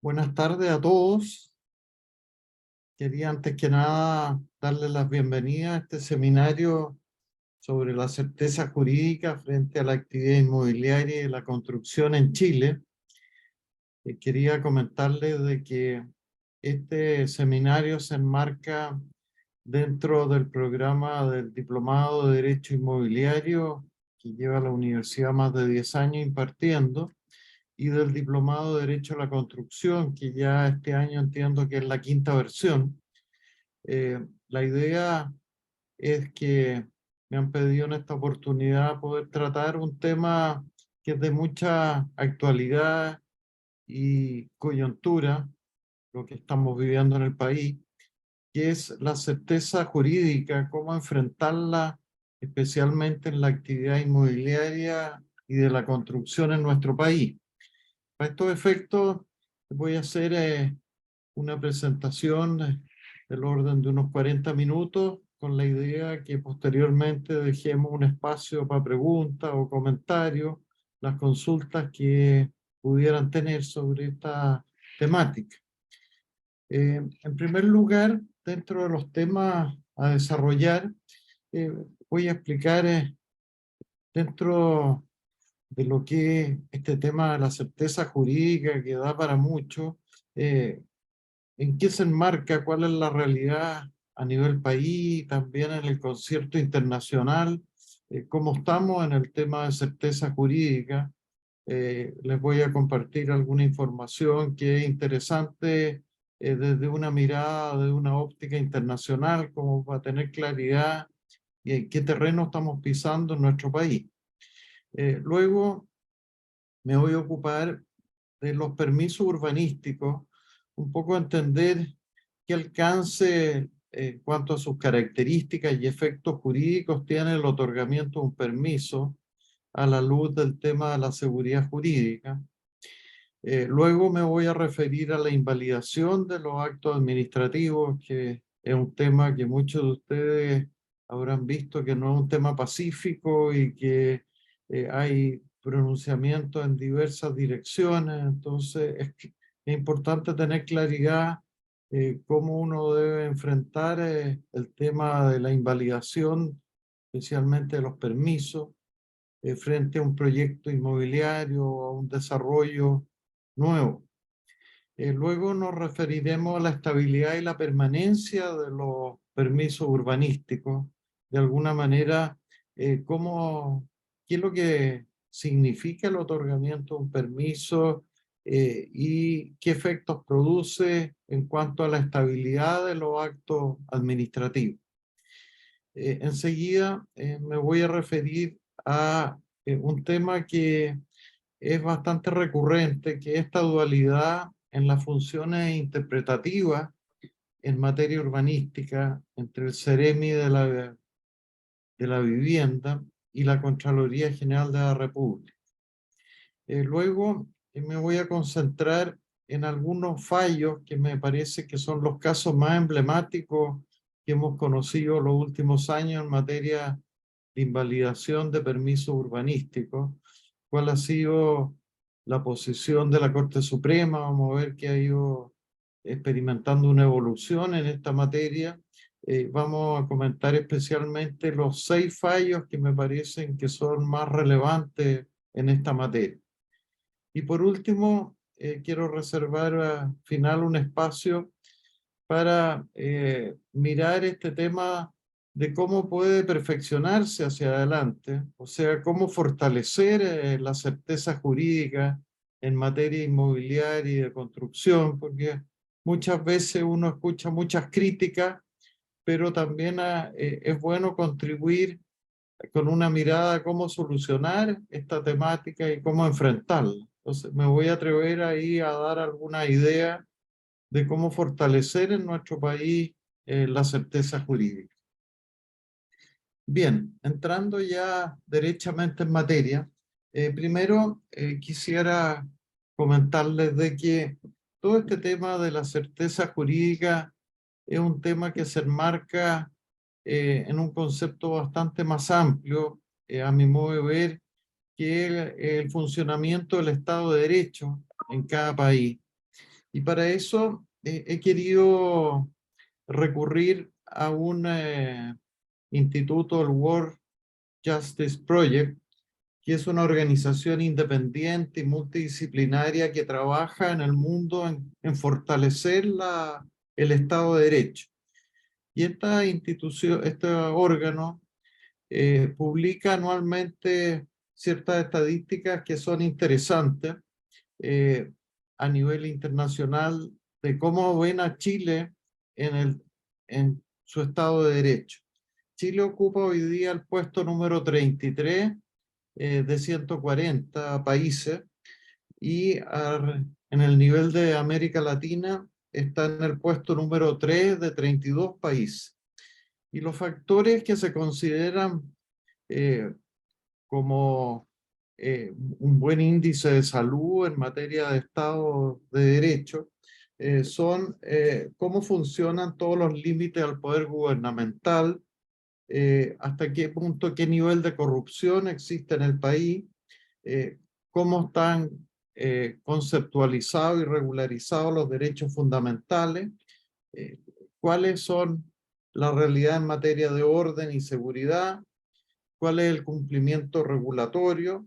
Buenas tardes a todos. Quería antes que nada darles la bienvenida a este seminario sobre la certeza jurídica frente a la actividad inmobiliaria y la construcción en Chile. Quería comentarles de que este seminario se enmarca dentro del programa del Diplomado de Derecho Inmobiliario que lleva la universidad más de 10 años impartiendo, y del Diplomado de Derecho a la Construcción, que ya este año entiendo que es la quinta versión. La idea es que me han pedido en esta oportunidad poder tratar un tema que es de mucha actualidad y coyuntura, lo que estamos viviendo en el país, que es la certeza jurídica, cómo enfrentarla, especialmente en la actividad inmobiliaria y de la construcción en nuestro país. Para estos efectos voy a hacer una presentación del orden de unos 40 minutos con la idea que posteriormente dejemos un espacio para preguntas o comentarios, las consultas que pudieran tener sobre esta temática. En primer lugar, dentro de los temas a desarrollar, voy a explicar dentro de lo que es este tema de la certeza jurídica que da para mucho, en qué se enmarca, cuál es la realidad a nivel país, también en el concierto internacional, cómo estamos en el tema de certeza jurídica. Les voy a compartir alguna información que es interesante desde una mirada, de una óptica internacional, como para tener claridad y en qué terreno estamos pisando en nuestro país. Luego me voy a ocupar de los permisos urbanísticos, un poco entender qué alcance en cuanto a sus características y efectos jurídicos tiene el otorgamiento de un permiso a la luz del tema de la seguridad jurídica. Luego me voy a referir a la invalidación de los actos administrativos, que es un tema que muchos de ustedes habrán visto que no es un tema pacífico y que hay pronunciamientos en diversas direcciones. Entonces es importante tener claridad cómo uno debe enfrentar el tema de la invalidación, especialmente de los permisos, frente a un proyecto inmobiliario o a un desarrollo nuevo. Luego nos referiremos a la estabilidad y la permanencia de los permisos urbanísticos. De alguna manera, qué es lo que significa el otorgamiento de un permiso y qué efectos produce en cuanto a la estabilidad de los actos administrativos. Enseguida me voy a referir a un tema que es bastante recurrente, que es esta dualidad en las funciones interpretativas en materia urbanística entre el Ceremi de la Vivienda y la Contraloría General de la República. Luego me voy a concentrar en algunos fallos que me parece que son los casos más emblemáticos que hemos conocido los últimos años en materia de invalidación de permisos urbanísticos. ¿Cuál ha sido la posición de la Corte Suprema? Vamos a ver que ha ido experimentando una evolución en esta materia. Vamos a comentar especialmente los 6 fallos que me parecen que son más relevantes en esta materia. Y por último, quiero reservar al final un espacio para mirar este tema de cómo puede perfeccionarse hacia adelante, o sea, cómo fortalecer la certeza jurídica en materia inmobiliaria y de construcción, porque muchas veces uno escucha muchas críticas, pero también es bueno contribuir con una mirada a cómo solucionar esta temática y cómo enfrentarla. Entonces, me voy a atrever ahí a dar alguna idea de cómo fortalecer en nuestro país la certeza jurídica. Bien, entrando ya derechamente en materia, primero quisiera comentarles de que todo este tema de la certeza jurídica es un tema que se enmarca en un concepto bastante más amplio, a mi modo de ver, que es el funcionamiento del Estado de Derecho en cada país. Y para eso he querido recurrir a un instituto, el World Justice Project, que es una organización independiente y multidisciplinaria que trabaja en el mundo en fortalecer el Estado de Derecho. Y esta institución, este órgano, publica anualmente ciertas estadísticas que son interesantes eh, a nivel internacional de cómo ven a Chile en su Estado de Derecho. Chile ocupa hoy día el puesto número 33 de 140 países y en el nivel de América Latina está en el puesto número 3 de 32 países. Y los factores que se consideran eh, como un buen índice de salud en materia de Estado de Derecho son cómo funcionan todos los límites al poder gubernamental, hasta qué punto, qué nivel de corrupción existe en el país, eh, cómo están conceptualizados y regularizados los derechos fundamentales, eh, cuáles son la realidad en materia de orden y seguridad, cuál es el cumplimiento regulatorio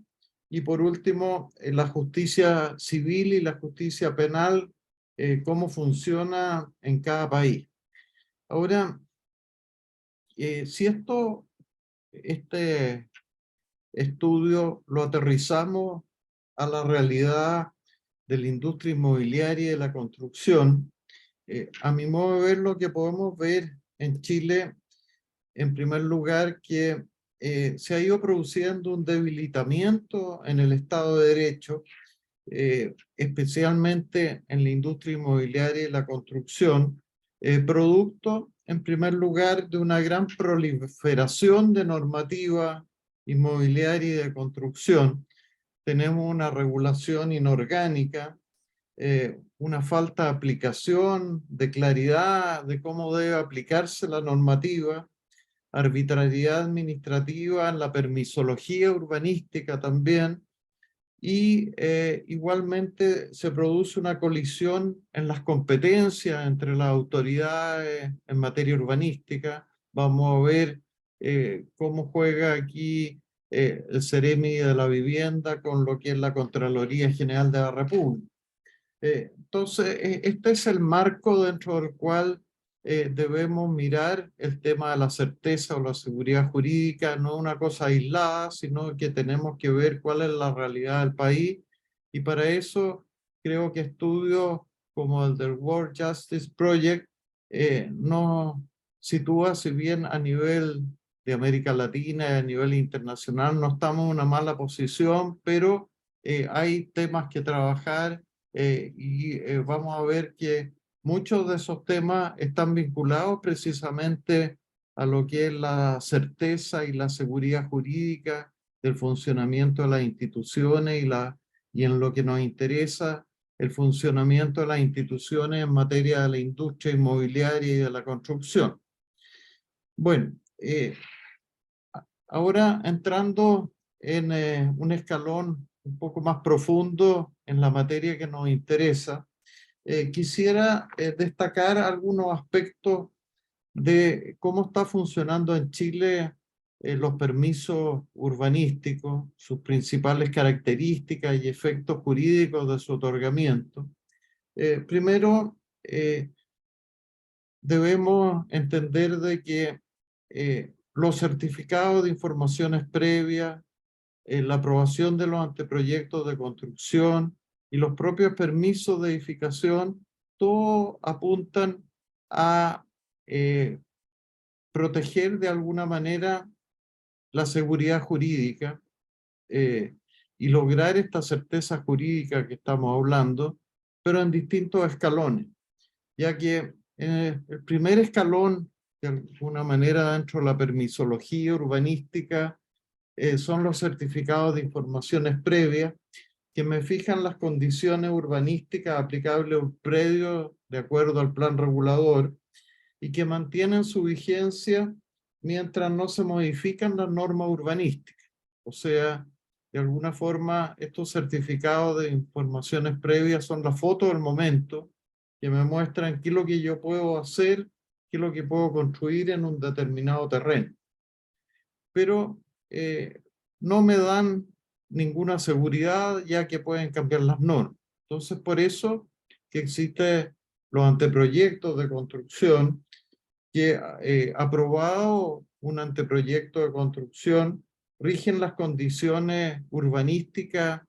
y por último la justicia civil y la justicia penal, cómo funciona en cada país. Ahora, si este estudio lo aterrizamos a la realidad de la industria inmobiliaria y de la construcción, a mi modo de ver, lo que podemos ver en Chile, en primer lugar, que se ha ido produciendo un debilitamiento en el Estado de Derecho, especialmente en la industria inmobiliaria y la construcción, producto, en primer lugar, de una gran proliferación de normativa inmobiliaria y de construcción. Tenemos una regulación inorgánica, una falta de aplicación, de claridad de cómo debe aplicarse la normativa, arbitrariedad administrativa en la permisología urbanística también, y igualmente se produce una colisión en las competencias entre las autoridades en materia urbanística. Vamos a ver cómo juega aquí el Ceremi de la Vivienda con lo que es la Contraloría General de la República. Entonces, este es el marco dentro del cual debemos mirar el tema de la certeza o la seguridad jurídica, no una cosa aislada, sino que tenemos que ver cuál es la realidad del país. Y para eso creo que estudios como el del World Justice Project nos sitúa, si bien a nivel de América Latina y a nivel internacional no estamos en una mala posición, pero hay temas que trabajar vamos a ver que muchos de esos temas están vinculados precisamente a lo que es la certeza y la seguridad jurídica del funcionamiento de las instituciones y en lo que nos interesa, el funcionamiento de las instituciones en materia de la industria inmobiliaria y de la construcción. Bueno, ahora entrando en un escalón un poco más profundo en la materia que nos interesa, quisiera destacar algunos aspectos de cómo está funcionando en Chile los permisos urbanísticos, sus principales características y efectos jurídicos de su otorgamiento. Primero, debemos entender de que los certificados de informaciones previas, la aprobación de los anteproyectos de construcción y los propios permisos de edificación, todos apuntan a proteger de alguna manera la seguridad jurídica y lograr esta certeza jurídica que estamos hablando, pero en distintos escalones, ya que el primer escalón, de alguna manera dentro de la permisología urbanística, son los certificados de informaciones previas que me fijan las condiciones urbanísticas aplicables a un predio de acuerdo al plan regulador y que mantienen su vigencia mientras no se modifican las normas urbanísticas. O sea, de alguna forma, estos certificados de informaciones previas son la foto del momento que me muestran qué es lo que yo puedo hacer, qué es lo que puedo construir en un determinado terreno. Pero no me dan ninguna seguridad, ya que pueden cambiar las normas. Entonces, por eso que existen los anteproyectos de construcción, que aprobado un anteproyecto de construcción, rigen las condiciones urbanísticas,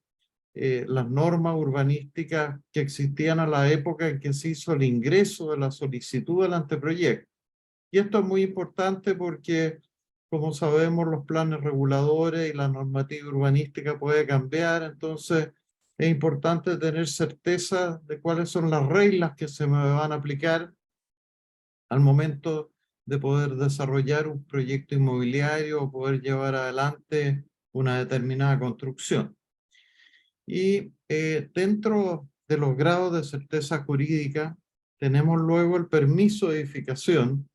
las normas urbanísticas que existían a la época en que se hizo el ingreso de la solicitud del anteproyecto. Y esto es muy importante porque, como sabemos, los planes reguladores y la normativa urbanística puede cambiar, entonces es importante tener certeza de cuáles son las reglas que se me van a aplicar al momento de poder desarrollar un proyecto inmobiliario o poder llevar adelante una determinada construcción. Y dentro de los grados de certeza jurídica tenemos luego el permiso de edificación,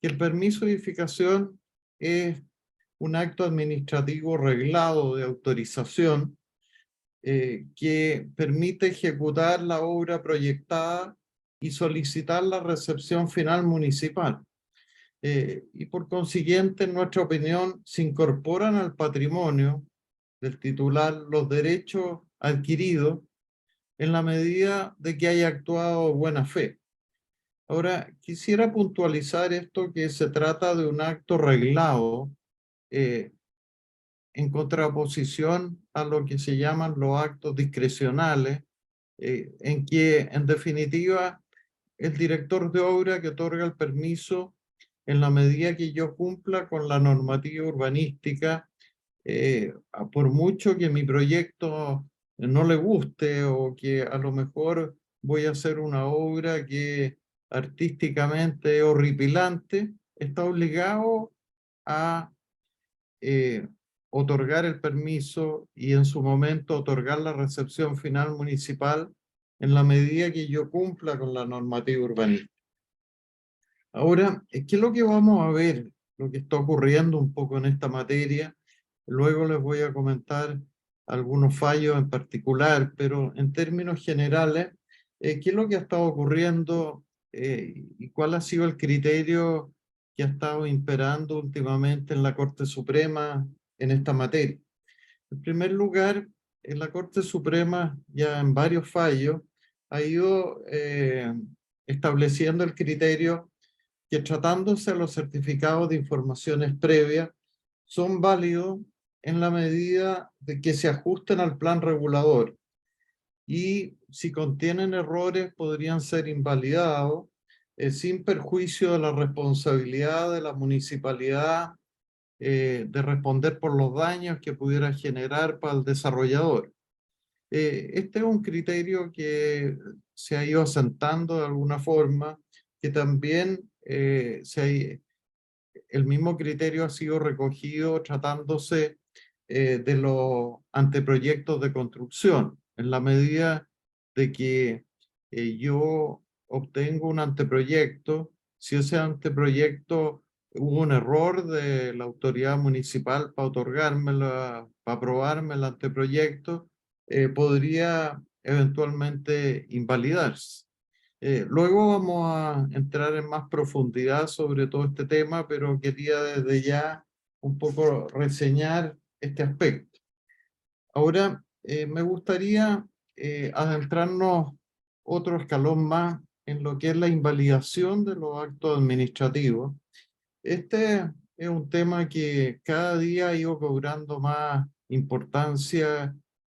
que el permiso de edificación es un acto administrativo reglado de autorización que permite ejecutar la obra proyectada y solicitar la recepción final municipal. Y por consiguiente, en nuestra opinión, se incorporan al patrimonio del titular los derechos adquiridos en la medida de que haya actuado de buena fe. Ahora, quisiera puntualizar esto, que se trata de un acto reglado eh, en contraposición a lo que se llaman los actos discrecionales, en que en definitiva el director de obra que otorga el permiso, en la medida que yo cumpla con la normativa urbanística, por mucho que mi proyecto no le guste o que a lo mejor voy a hacer una obra que artísticamente es horripilante, está obligado a eh, otorgar el permiso y en su momento otorgar la recepción final municipal en la medida que yo cumpla con la normativa urbanística. Ahora, ¿qué es lo que vamos a ver? Lo que está ocurriendo un poco en esta materia. Luego les voy a comentar algunos fallos en particular, pero en términos generales, ¿qué es lo que ha estado ocurriendo y cuál ha sido el criterio que ha estado imperando últimamente en la Corte Suprema en esta materia? En primer lugar, en la Corte Suprema, ya en varios fallos, ha ido estableciendo el criterio que, tratándose de los certificados de informaciones previas, son válidos en la medida de que se ajusten al plan regulador y, si contienen errores, podrían ser invalidados sin perjuicio de la responsabilidad de la municipalidad de responder por los daños que pudiera generar para el desarrollador. Este es un criterio que se ha ido asentando de alguna forma, que también el mismo criterio ha sido recogido tratándose de los anteproyectos de construcción, en la medida de que yo obtengo un anteproyecto. Si ese anteproyecto hubo un error de la autoridad municipal para otorgármelo, para aprobarme el anteproyecto, podría eventualmente invalidarse. Luego vamos a entrar en más profundidad sobre todo este tema, pero quería desde ya un poco reseñar este aspecto. Ahora, me gustaría adentrarnos otro escalón más en lo que es la invalidación de los actos administrativos. Este es un tema que cada día ha ido cobrando más importancia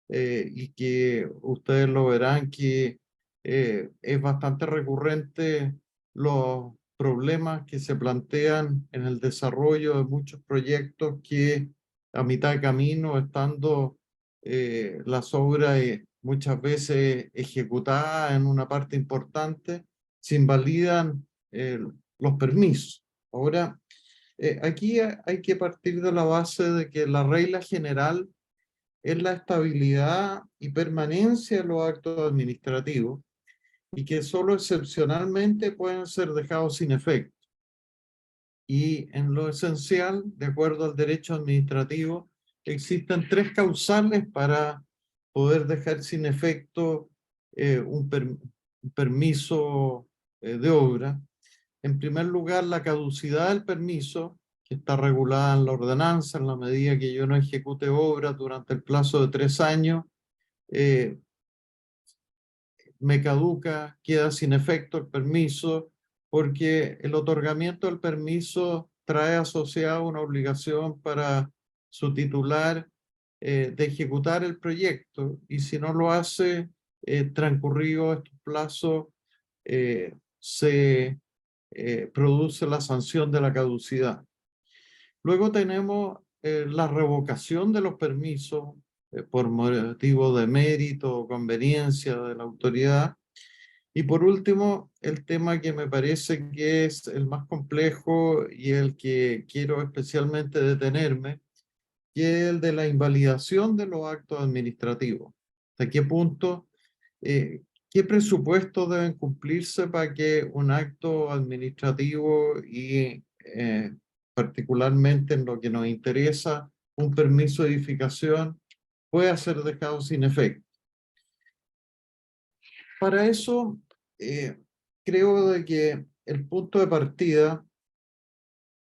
y que ustedes lo verán que es bastante recurrente los problemas que se plantean en el desarrollo de muchos proyectos que, a mitad de camino, estando las obras muchas veces ejecutadas en una parte importante, se invalidan los permisos. Ahora, aquí hay que partir de la base de que la regla general es la estabilidad y permanencia de los actos administrativos y que solo excepcionalmente pueden ser dejados sin efecto. Y en lo esencial, de acuerdo al derecho administrativo, existen tres causales para poder dejar sin efecto permiso de obra. En primer lugar, la caducidad del permiso, que está regulada en la ordenanza, en la medida que yo no ejecute obra durante el plazo de 3 años, me caduca, queda sin efecto el permiso, porque el otorgamiento del permiso trae asociada una obligación para su titular de ejecutar el proyecto, y si no lo hace, transcurrido estos plazos, se produce la sanción de la caducidad. Luego tenemos la revocación de los permisos por motivo de mérito o conveniencia de la autoridad. Y por último, el tema que me parece que es el más complejo y el que quiero especialmente detenerme, que es el de la invalidación de los actos administrativos. ¿Hasta qué punto, qué presupuestos deben cumplirse para que un acto administrativo y particularmente en lo que nos interesa, un permiso de edificación, pueda ser dejado sin efecto? Para eso, creo de que el punto de partida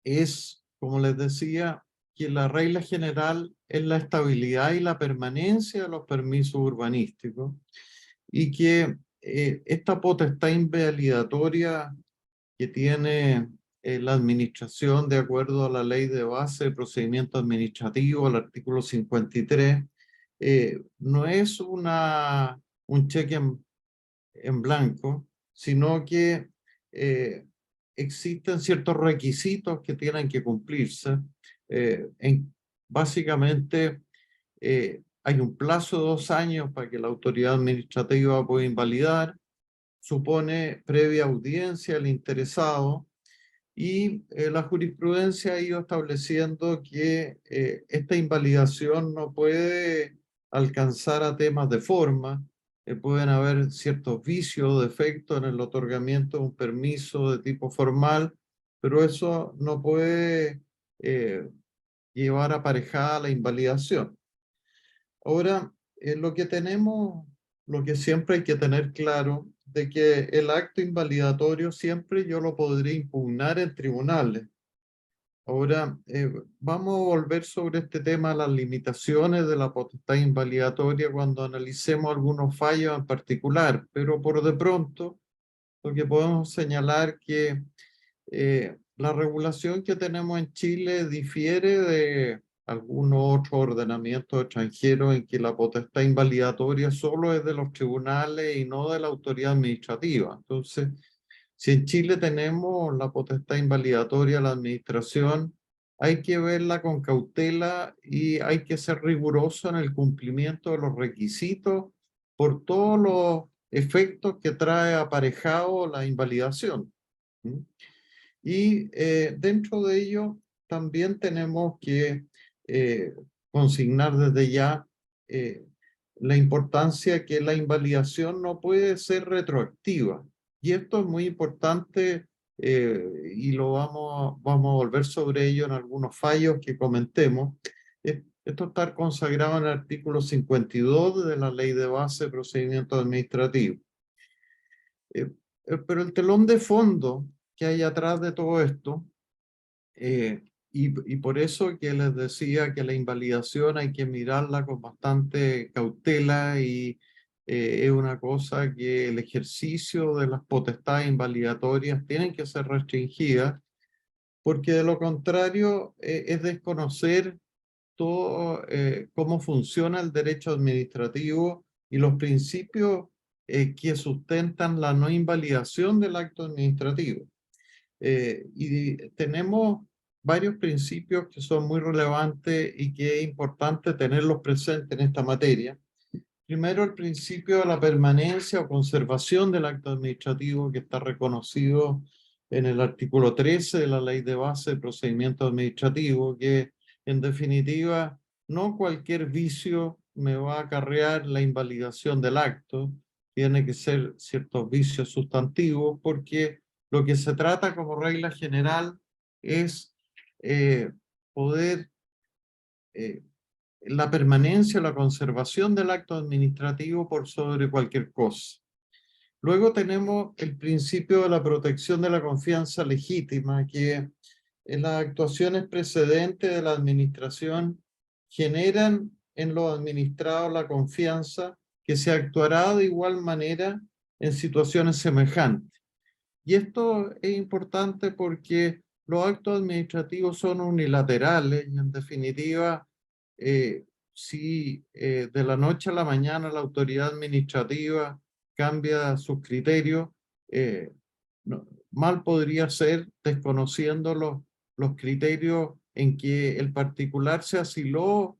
es, como les decía, que la regla general es la estabilidad y la permanencia de los permisos urbanísticos, y que esta potestad invalidatoria que tiene la administración de acuerdo a la ley de base de procedimiento administrativo, el artículo 53, no es un cheque en blanco, sino que existen ciertos requisitos que tienen que cumplirse. Básicamente, hay un plazo de 2 años para que la autoridad administrativa pueda invalidar, supone previa audiencia al interesado, y la jurisprudencia ha ido estableciendo que esta invalidación no puede alcanzar a temas de forma. Pueden haber ciertos vicios o defectos en el otorgamiento de un permiso de tipo formal, pero eso no puede eh, llevar aparejada la invalidación. Ahora, lo que tenemos, lo que siempre hay que tener claro, de que el acto invalidatorio siempre yo lo podría impugnar en tribunales. Ahora, vamos a volver sobre este tema, las limitaciones de la potestad invalidatoria, cuando analicemos algunos fallos en particular, pero por de pronto, lo que podemos señalar que la regulación que tenemos en Chile difiere de algunos otros ordenamientos extranjeros en que la potestad invalidatoria solo es de los tribunales y no de la autoridad administrativa. Entonces, si en Chile tenemos la potestad invalidatoria de la administración, hay que verla con cautela y hay que ser riguroso en el cumplimiento de los requisitos por todos los efectos que trae aparejado la invalidación. ¿Mm? Y dentro de ello también tenemos que consignar desde ya eh, la importancia que la invalidación no puede ser retroactiva. Y esto es muy importante, y vamos a volver sobre ello en algunos fallos que comentemos. Esto está consagrado en el artículo 52 de la Ley de Base de Procedimiento Administrativo. Pero el telón de fondo que hay atrás de todo esto, y por eso que les decía que la invalidación hay que mirarla con bastante cautela, y es una cosa que el ejercicio de las potestades invalidatorias tienen que ser restringidas, porque de lo contrario es desconocer todo cómo funciona el derecho administrativo y los principios que sustentan la no invalidación del acto administrativo. Y tenemos varios principios que son muy relevantes y que es importante tenerlos presentes en esta materia. Primero, el principio de la permanencia o conservación del acto administrativo, que está reconocido en el artículo 13 de la Ley de Base de Procedimiento Administrativo, que en definitiva no cualquier vicio me va a acarrear la invalidación del acto, tiene que ser ciertos vicios sustantivos, porque lo que se trata como regla general es poder la permanencia o la conservación del acto administrativo por sobre cualquier cosa. Luego tenemos el principio de la protección de la confianza legítima, que en las actuaciones precedentes de la administración generan en los administrados la confianza que se actuará de igual manera en situaciones semejantes. Y esto es importante porque los actos administrativos son unilaterales y en definitiva, si de la noche a la mañana la autoridad administrativa cambia sus criterios, mal podría ser desconociendo los criterios en que el particular se asiló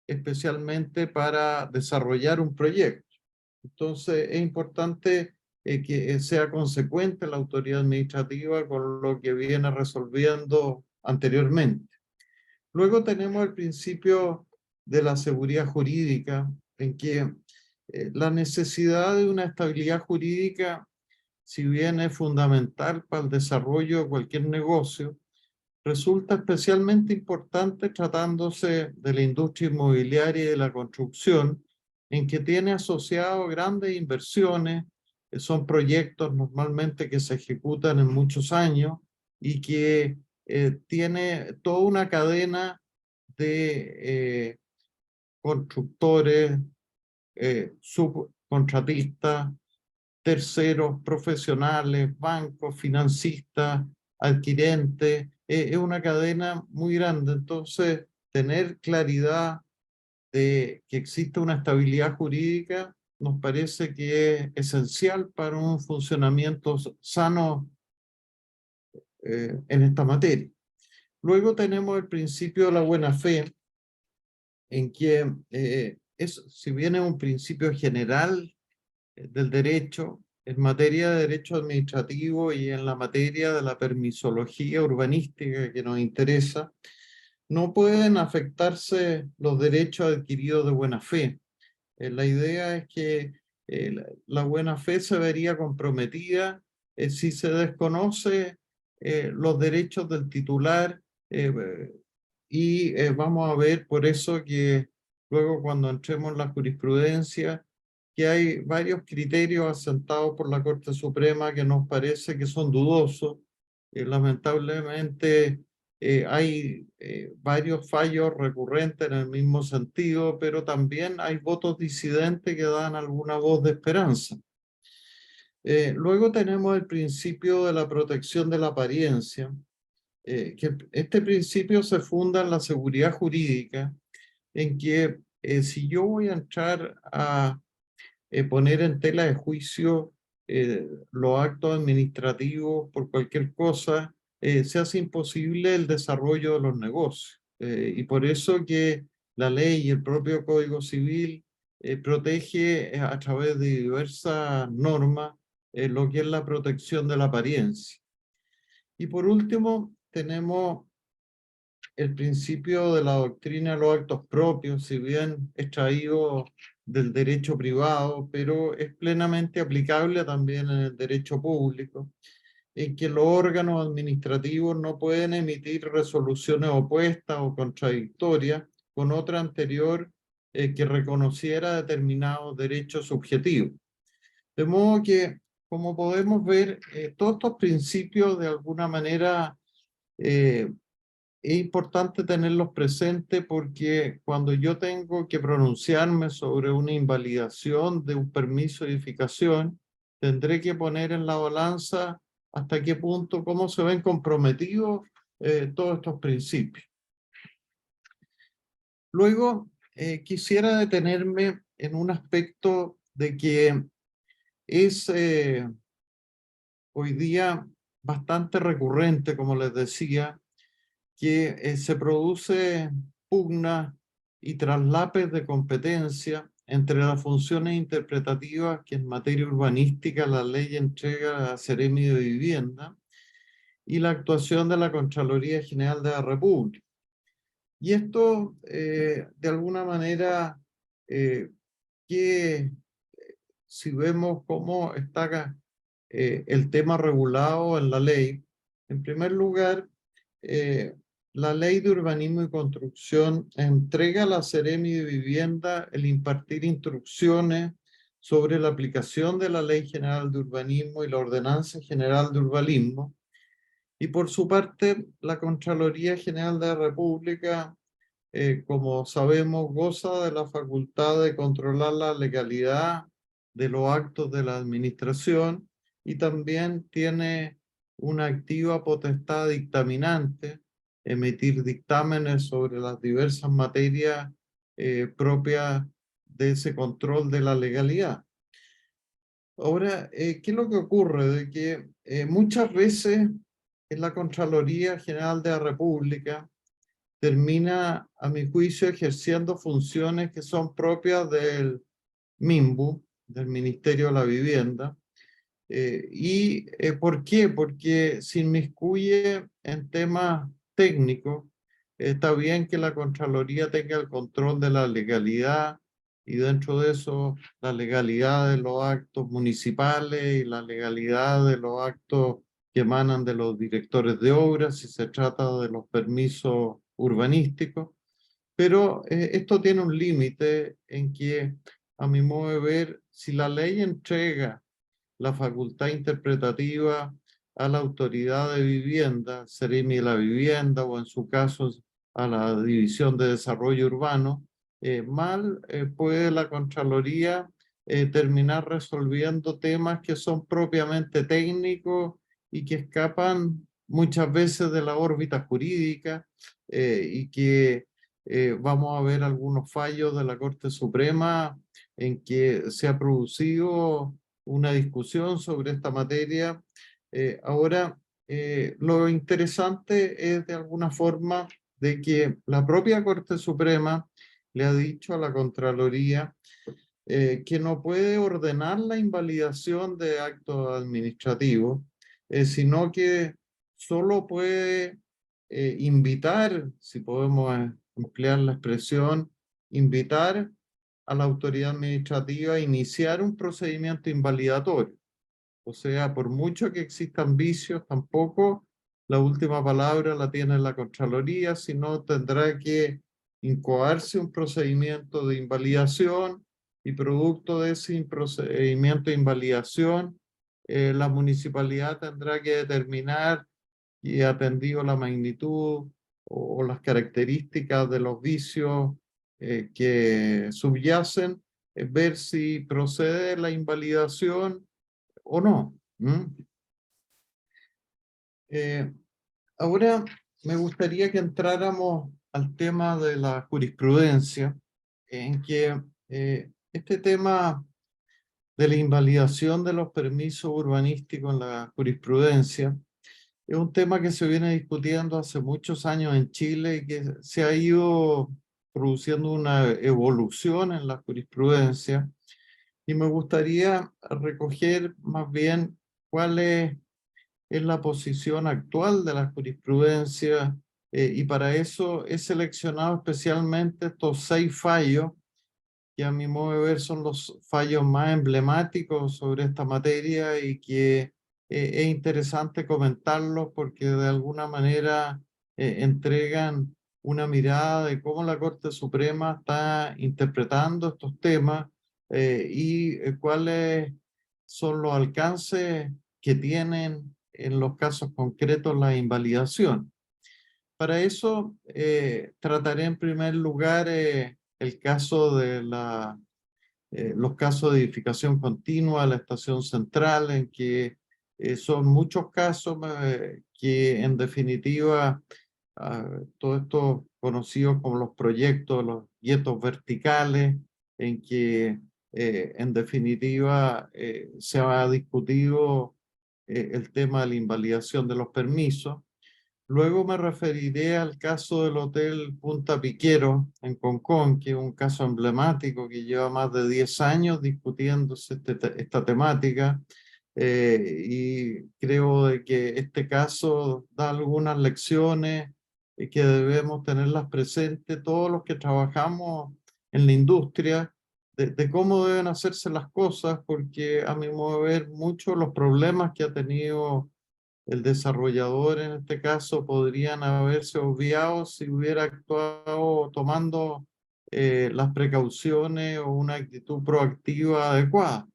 especialmente para desarrollar un proyecto. Entonces, es importante que sea consecuente la autoridad administrativa con lo que viene resolviendo anteriormente. Luego tenemos el principio de la seguridad jurídica, en que la necesidad de una estabilidad jurídica, si bien es fundamental para el desarrollo de cualquier negocio, resulta especialmente importante tratándose de la industria inmobiliaria y de la construcción, en que tiene asociado grandes inversiones, que son proyectos normalmente que se ejecutan en muchos años y que tiene toda una cadena de constructores, subcontratistas, terceros, profesionales, bancos, financistas, adquirentes. Es una cadena muy grande. Entonces, tener claridad de que existe una estabilidad jurídica nos parece que es esencial para un funcionamiento sano en esta materia. Luego tenemos el principio de la buena fe, en que si bien es un principio general del derecho, en materia de derecho administrativo y en la materia de la permisología urbanística que nos interesa, no pueden afectarse los derechos adquiridos de buena fe. La idea es que la buena fe se vería comprometida si se desconoce los derechos del titular eh, y vamos a ver por eso que luego cuando entremos en la jurisprudencia que hay varios criterios asentados por la Corte Suprema que nos parece que son dudosos. Lamentablemente hay varios fallos recurrentes en el mismo sentido, pero también hay votos disidentes que dan alguna voz de esperanza. Luego tenemos el principio de la protección de la apariencia, que este principio se funda en la seguridad jurídica, en que si yo voy a entrar a poner en tela de juicio los actos administrativos por cualquier cosa, se hace imposible el desarrollo de los negocios. Y por eso que la ley y el propio Código Civil protege a través de diversas normas lo que es la protección de la apariencia. Y por último, tenemos el principio de la doctrina de los actos propios, si bien extraído del derecho privado, pero es plenamente aplicable también en el derecho público, en que los órganos administrativos no pueden emitir resoluciones opuestas o contradictorias con otra anterior que reconociera determinados derechos subjetivos. De modo que, como podemos ver, todos estos principios de alguna manera es importante tenerlos presentes porque cuando yo tengo que pronunciarme sobre una invalidación de un permiso de edificación, tendré que poner en la balanza hasta qué punto, cómo se ven comprometidos todos estos principios. Luego, quisiera detenerme en un aspecto de que es hoy día bastante recurrente, como les decía, que se produce pugna y traslapes de competencia entre las funciones interpretativas que en materia urbanística la ley entrega a Seremi de Vivienda y la actuación de la Contraloría General de la República. Y esto, de alguna manera, que si vemos cómo está el tema regulado en la ley, en primer lugar, la Ley de Urbanismo y Construcción entrega a la Seremi de Vivienda el impartir instrucciones sobre la aplicación de la Ley General de Urbanismo y la Ordenanza General de Urbanismo. Y por su parte, la Contraloría General de la República, como sabemos, goza de la facultad de controlar la legalidad de los actos de la administración y también tiene una activa potestad dictaminante, emitir dictámenes sobre las diversas materias propias de ese control de la legalidad. Ahora, ¿qué es lo que ocurre? De que muchas veces en la Contraloría General de la República termina, a mi juicio, ejerciendo funciones que son propias del MIMBU, del Ministerio de la Vivienda. ¿Por qué? Porque se inmiscuye en temas técnicos. Está bien que la Contraloría tenga el control de la legalidad y dentro de eso la legalidad de los actos municipales y la legalidad de los actos que emanan de los directores de obras si se trata de los permisos urbanísticos. Pero esto tiene un límite en que, a mi modo de ver, si la ley entrega la facultad interpretativa a la autoridad de vivienda, Seremi de la Vivienda, o en su caso a la División de Desarrollo Urbano, puede la Contraloría terminar resolviendo temas que son propiamente técnicos y que escapan muchas veces de la órbita jurídica y que vamos a ver algunos fallos de la Corte Suprema en que se ha producido una discusión sobre esta materia. Ahora, lo interesante es de alguna forma de que la propia Corte Suprema le ha dicho a la Contraloría que no puede ordenar la invalidación de actos administrativos, sino que solo puede invitar, si podemos emplear la expresión, invitar a la autoridad administrativa a iniciar un procedimiento invalidatorio. O sea, por mucho que existan vicios, tampoco la última palabra la tiene la Contraloría, sino tendrá que incoarse un procedimiento de invalidación y producto de ese procedimiento de invalidación, la municipalidad tendrá que determinar y atendido la magnitud o las características de los vicios que subyacen, ver si procede la invalidación o no. Eh, Ahora me gustaría que entráramos al tema de la jurisprudencia, en que este tema de la invalidación de los permisos urbanísticos en la jurisprudencia es un tema que se viene discutiendo hace muchos años en Chile y que se ha ido produciendo una evolución en la jurisprudencia. Y me gustaría recoger más bien cuál es la posición actual de la jurisprudencia y para eso he seleccionado especialmente estos 6 fallos que a mi modo de ver son los fallos más emblemáticos sobre esta materia y que es interesante comentarlos porque de alguna manera entregan una mirada de cómo la Corte Suprema está interpretando estos temas y cuáles son los alcances que tienen en los casos concretos la invalidación. Para eso trataré en primer lugar el caso de los casos de edificación continua, la estación central, en que son muchos casos que en definitiva todo esto conocido como los proyectos, los guetos verticales, en que en definitiva se ha discutido el tema de la invalidación de los permisos. Luego me referiré al caso del Hotel Punta Piquero en Concón, que es un caso emblemático que lleva más de 10 años discutiéndose esta temática y creo de que este caso da algunas lecciones que debemos tenerlas presentes todos los que trabajamos en la industria de cómo deben hacerse las cosas, porque a mi modo de ver muchos de los problemas que ha tenido el desarrollador en este caso podrían haberse obviado si hubiera actuado tomando las precauciones o una actitud proactiva adecuada.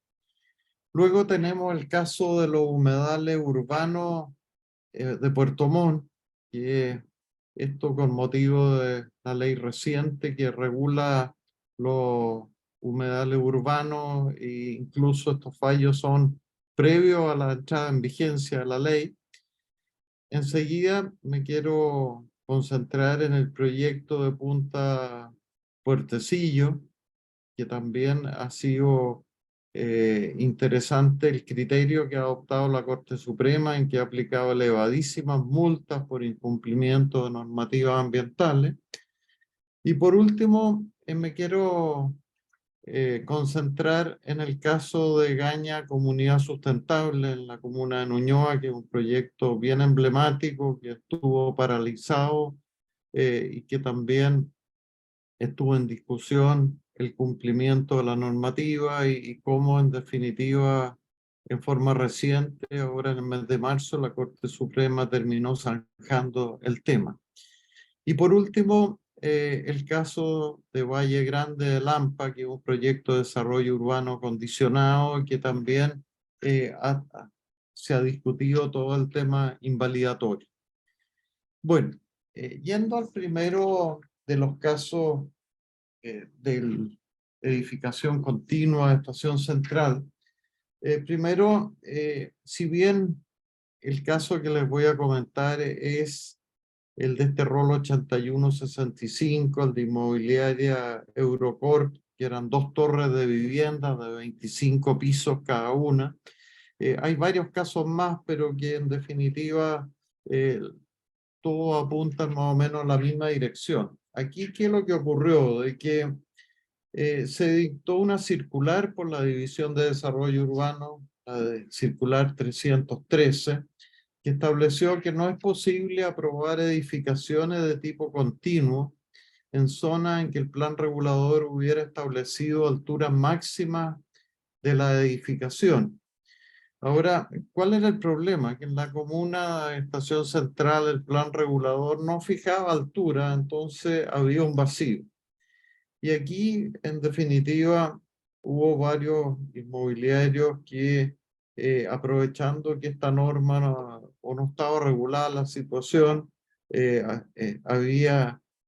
Luego tenemos el caso de los humedales urbanos de Puerto Montt, que esto con motivo de la ley reciente que regula los humedales urbanos e incluso estos fallos son previos a la entrada en vigencia de la ley. Enseguida me quiero concentrar en el proyecto de Punta Puertecillo, que también ha sido interesante el criterio que ha adoptado la Corte Suprema en que ha aplicado elevadísimas multas por incumplimiento de normativas ambientales. Y por último, me quiero concentrar en el caso de Gaña Comunidad Sustentable en la comuna de Ñuñoa, que es un proyecto bien emblemático que estuvo paralizado y que también estuvo en discusión el cumplimiento de la normativa y cómo en definitiva en forma reciente, ahora en el mes de marzo, la Corte Suprema terminó zanjando el tema. Y por último, el caso de Valle Grande de Lampa, que es un proyecto de desarrollo urbano condicionado que también se ha discutido todo el tema invalidatorio. Bueno, yendo al primero de los casos de edificación continua de Estación Central, primero, si bien el caso que les voy a comentar es el de este rol 8165, el de inmobiliaria Eurocorp, que eran 2 torres de vivienda de 25 pisos cada una. Hay varios casos más, pero que en definitiva todo apunta más o menos en la misma dirección. Aquí, ¿qué es lo que ocurrió? De que se dictó una circular por la División de Desarrollo Urbano, la circular 313, que estableció que no es posible aprobar edificaciones de tipo continuo en zonas en que el plan regulador hubiera establecido alturas máximas de la edificación. Ahora, ¿cuál era el problema? Que en la comuna de Estación Central el plan regulador no fijaba altura, entonces había un vacío. Y aquí, en definitiva, hubo varios inmobiliarios que, aprovechando que esta norma o no estaba regulada la situación,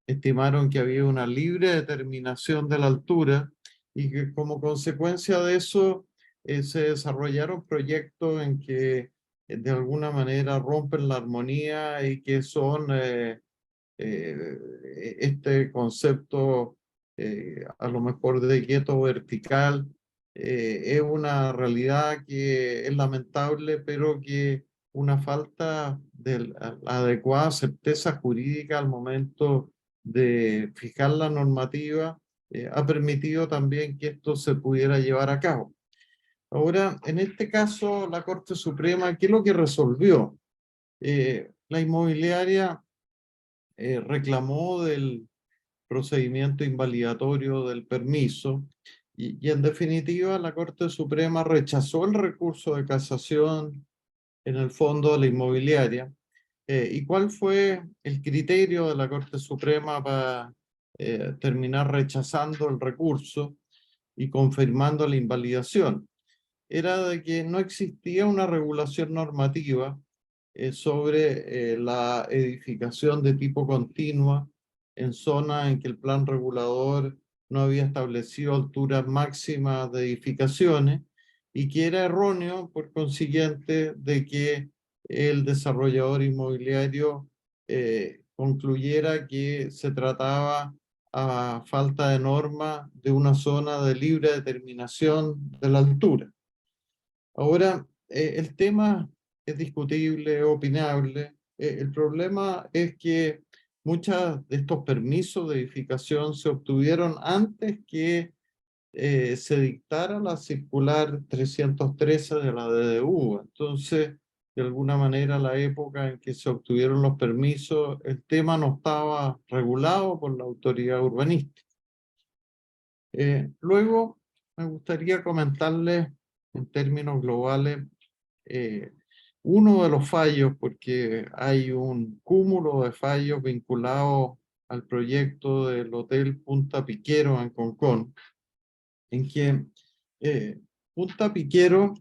estimaron que había una libre determinación de la altura y que como consecuencia de eso se desarrollaron proyectos en que de alguna manera rompen la armonía y que son este concepto a lo mejor de gueto vertical es una realidad que es lamentable, pero que una falta de la adecuada certeza jurídica al momento de fijar la normativa ha permitido también que esto se pudiera llevar a cabo. Ahora, en este caso, la Corte Suprema, ¿qué es lo que resolvió? La inmobiliaria reclamó del procedimiento invalidatorio del permiso y en definitiva la Corte Suprema rechazó el recurso de casación en el fondo de la inmobiliaria. ¿Y cuál fue el criterio de la Corte Suprema para terminar rechazando el recurso y confirmando la invalidación? Era de que no existía una regulación normativa sobre la edificación de tipo continua en zonas en que el plan regulador no había establecido alturas máximas de edificaciones y que era erróneo por consiguiente de que el desarrollador inmobiliario concluyera que se trataba a falta de norma de una zona de libre determinación de la altura. Ahora, el tema es discutible, es opinable. El problema es que muchos de estos permisos de edificación se obtuvieron antes que se dictara la circular 313 de la DDU. Entonces, de alguna manera, la época en que se obtuvieron los permisos, el tema no estaba regulado por la autoridad urbanística. Luego, me gustaría comentarles en términos globales eh, uno de los fallos, porque hay un cúmulo de fallos vinculados al proyecto del Hotel Punta Piquero en Concón, en que Punta Piquero,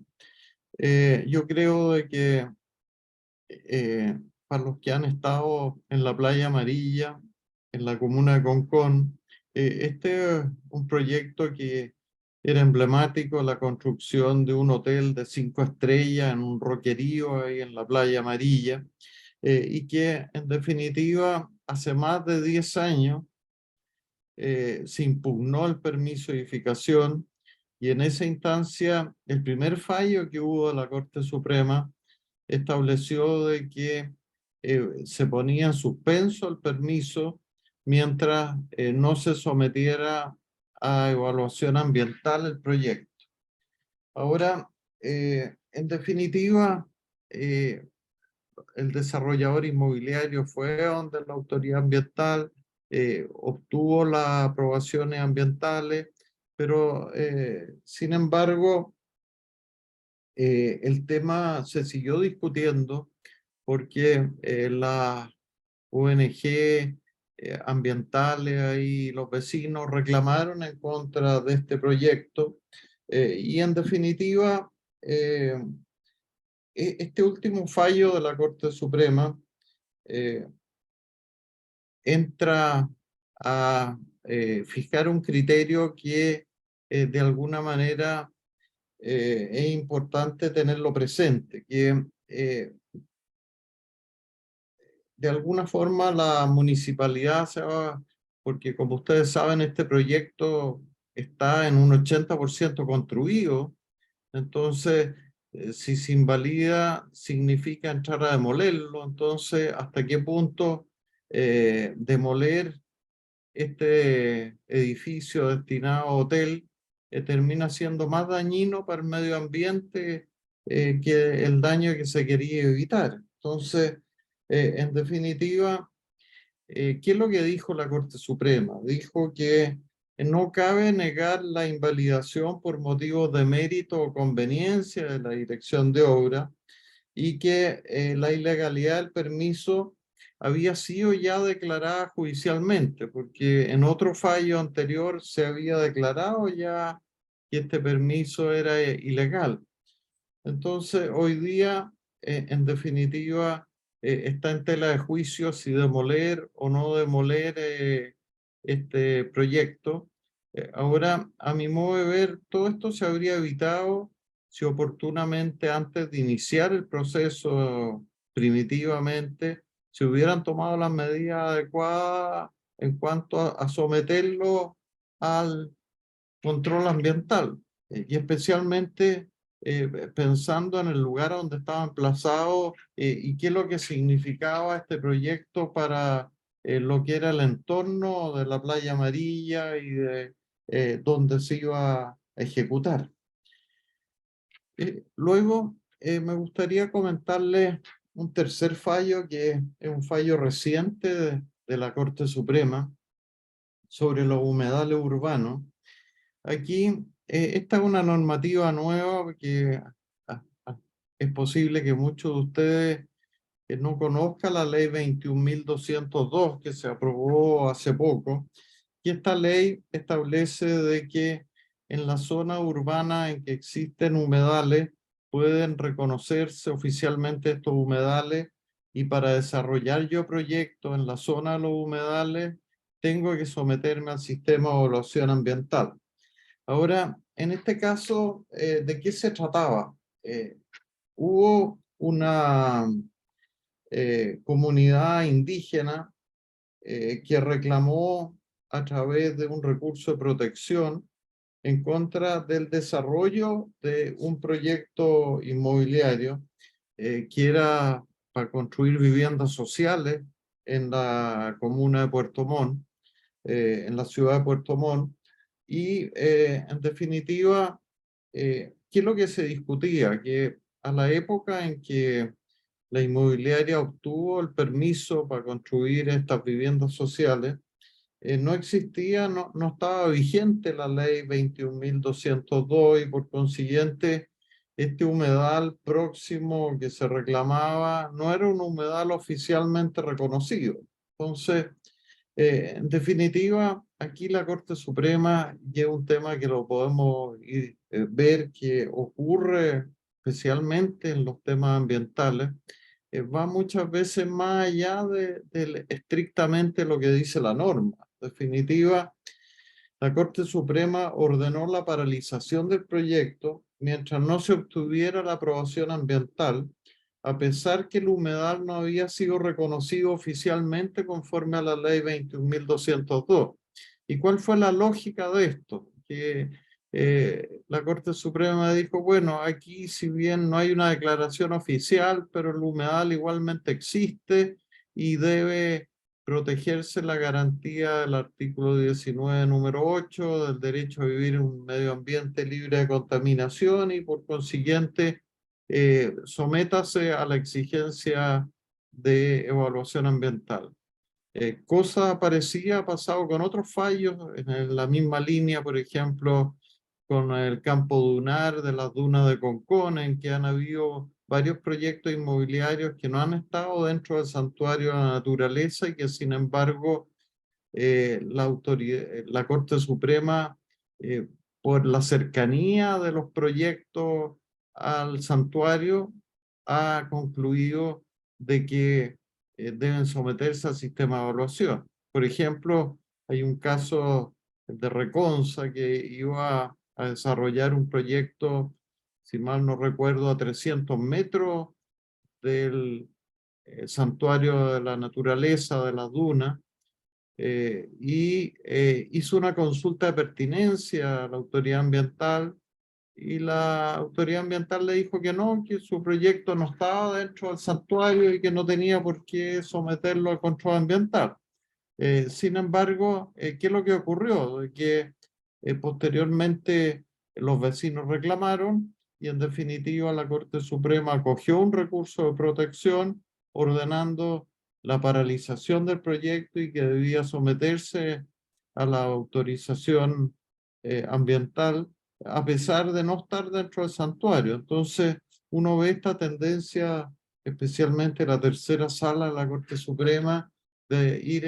yo creo de que para los que han estado en la Playa Amarilla, en la comuna de Concón, este es un proyecto que era emblemático, la construcción de un hotel de 5 estrellas en un roquerío ahí en la Playa Amarilla, y que en definitiva hace más de 10 años se impugnó el permiso de edificación, y en esa instancia el primer fallo que hubo de la Corte Suprema estableció de que se ponía en suspenso el permiso mientras no se sometiera a evaluación ambiental el proyecto. Ahora, en definitiva, el desarrollador inmobiliario fue donde la autoridad ambiental obtuvo las aprobaciones ambientales, pero sin embargo, el tema se siguió discutiendo porque las ONG ambientales y los vecinos reclamaron en contra de este proyecto, y en definitiva, este último fallo de la Corte Suprema eh, entra a fijar un criterio que de alguna manera es importante tenerlo presente, que de alguna forma la municipalidad se va, porque como ustedes saben, este proyecto está en un 80% construido, entonces si se invalida significa entrar a demolerlo, entonces hasta qué punto demoler este edificio destinado a hotel termina siendo más dañino para el medio ambiente que el daño que se quería evitar. Entonces, en definitiva, ¿qué es lo que dijo la Corte Suprema? Dijo que no cabe negar la invalidación por motivos de mérito o conveniencia de la dirección de obra, y que la ilegalidad del permiso había sido ya declarada judicialmente, porque en otro fallo anterior se había declarado ya que este permiso era ilegal. Entonces, hoy día, en definitiva, está en tela de juicio si demoler o no demoler este proyecto. Ahora, a mi modo de ver, todo esto se habría evitado si oportunamente, antes de iniciar el proceso primitivamente, se hubieran tomado las medidas adecuadas en cuanto a someterlo al control ambiental, y especialmente pensando en el lugar donde estaba emplazado y qué es lo que significaba este proyecto para lo que era el entorno de la Playa Amarilla y de donde se iba a ejecutar. Luego, me gustaría comentarles un tercer fallo, que es un fallo reciente de la Corte Suprema sobre los humedales urbanos. Aquí, esta es una normativa nueva que es posible que muchos de ustedes no conozcan la ley 21.202 que se aprobó hace poco. Y esta ley establece de que en la zona urbana en que existen humedales pueden reconocerse oficialmente estos humedales, y para desarrollar yo proyectos en la zona de los humedales tengo que someterme al sistema de evaluación ambiental. Ahora, en este caso, ¿de qué se trataba? Hubo una comunidad indígena que reclamó a través de un recurso de protección en contra del desarrollo de un proyecto inmobiliario que era para construir viviendas sociales en la comuna de Puerto Montt, en la ciudad de Puerto Montt. Y en definitiva, ¿qué es lo que se discutía? Que a la época en que la inmobiliaria obtuvo el permiso para construir estas viviendas sociales, no existía, no estaba vigente la ley 21.202, y por consiguiente este humedal próximo que se reclamaba no era un humedal oficialmente reconocido. Entonces, En definitiva, aquí la Corte Suprema, y es un tema que lo podemos ver que ocurre especialmente en los temas ambientales, va muchas veces más allá de estrictamente lo que dice la norma. En definitiva, la Corte Suprema ordenó la paralización del proyecto mientras no se obtuviera la aprobación ambiental, a pesar que el humedal no había sido reconocido oficialmente conforme a la ley 21.202. ¿Y cuál fue la lógica de esto? Que la Corte Suprema dijo, bueno, aquí si bien no hay una declaración oficial, pero el humedal igualmente existe y debe protegerse la garantía del artículo 19, número 8, del derecho a vivir en un medio ambiente libre de contaminación y por consiguiente sométase a la exigencia de evaluación ambiental. Cosa parecida ha pasado con otros fallos en la misma línea, por ejemplo, con el campo dunar de las dunas de Concón, en que han habido varios proyectos inmobiliarios que no han estado dentro del santuario de la naturaleza y que sin embargo la Corte Suprema, eh, por la cercanía de los proyectos al santuario, ha concluido de que deben someterse al sistema de evaluación. Por ejemplo, hay un caso de Reconsa que iba a desarrollar un proyecto, si mal no recuerdo, a 300 metros del santuario de la naturaleza de las dunas, hizo una consulta de pertinencia a la autoridad ambiental y la autoridad ambiental le dijo que su proyecto no estaba dentro del santuario y que no tenía por qué someterlo al control ambiental. Sin embargo, ¿qué es lo que ocurrió? De que posteriormente los vecinos reclamaron y en definitiva la Corte Suprema acogió un recurso de protección ordenando la paralización del proyecto y que debía someterse a la autorización ambiental a pesar de no estar dentro del santuario. Entonces, uno ve esta tendencia, especialmente la tercera sala de la Corte Suprema, de ir